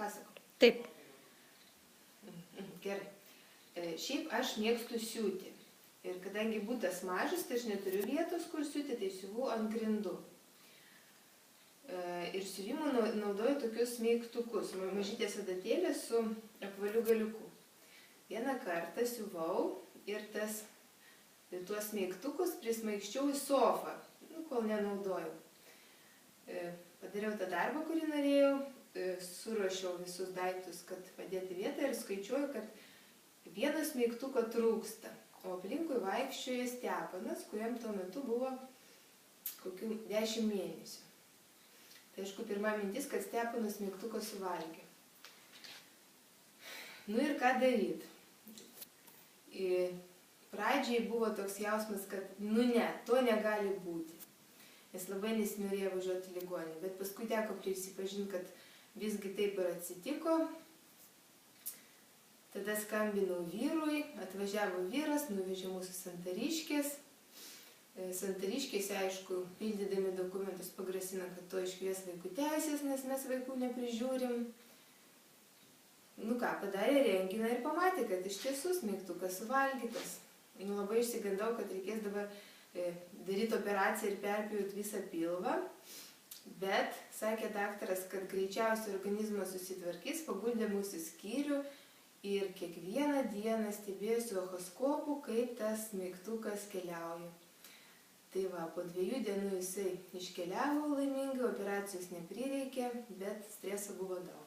Pasako. Taip. Gerai. Šiaip aš mėgstu siūti. Ir kadangi butas mažas, tai aš neturiu vietos, kur siūti, tai siuvu ant grindų. Ir siuvimų naudoju tokius smeigtukus, mažytės adatėlės su apvaliu galiuku. Vieną kartą siuvau ir tuos smeigtukus prismaigščiau į sofą, kol nenaudojau. Padariau tą darbą, kurį norėjau, suruošiau visus daiktus, kad padėti vietą ir skaičiuoju, kad vieno smeigtuko trūksta. O aplinkui vaikščioja Stepanas, kuriam tuo metu buvo kokių 10 mėnesių. Tai aišku, pirma mintis, kad Stepanas smeigtuko suvalgė. Nu ir ką daryti? Pradžiai buvo toks jausmas, kad ne, to negali būti. Nes labai nesinorėjo važiuoti į ligoninę. Bet paskui teko prisipažinti, kad visgi taip ir atsitiko. Tada skambinau vyrui, atvažiavo vyras, nuvežė mūsų Santariškės. Santariškėse, aišku, pildydami dokumentus pagrasina, kad to iškvies vaikų teisės, nes mes vaikų neprižiūrim. Nu ką, padarė renginą ir pamatė, kad iš tiesų smeigtukas suvalgytas. Labai išsigandau, kad reikės dabar daryti operaciją ir perpjauti visą pilvą. Bet, sakė daktaras, kad greičiausiai organizmas susitvarkys, paguldė mūsų skyrių ir kiekvieną dieną stebėsiu echoskopu, kaip tas smeigtukas keliauja. Tai va, po 2 dienų jisai iškeliavo laimingai, operacijos neprireikė, bet streso buvo daug.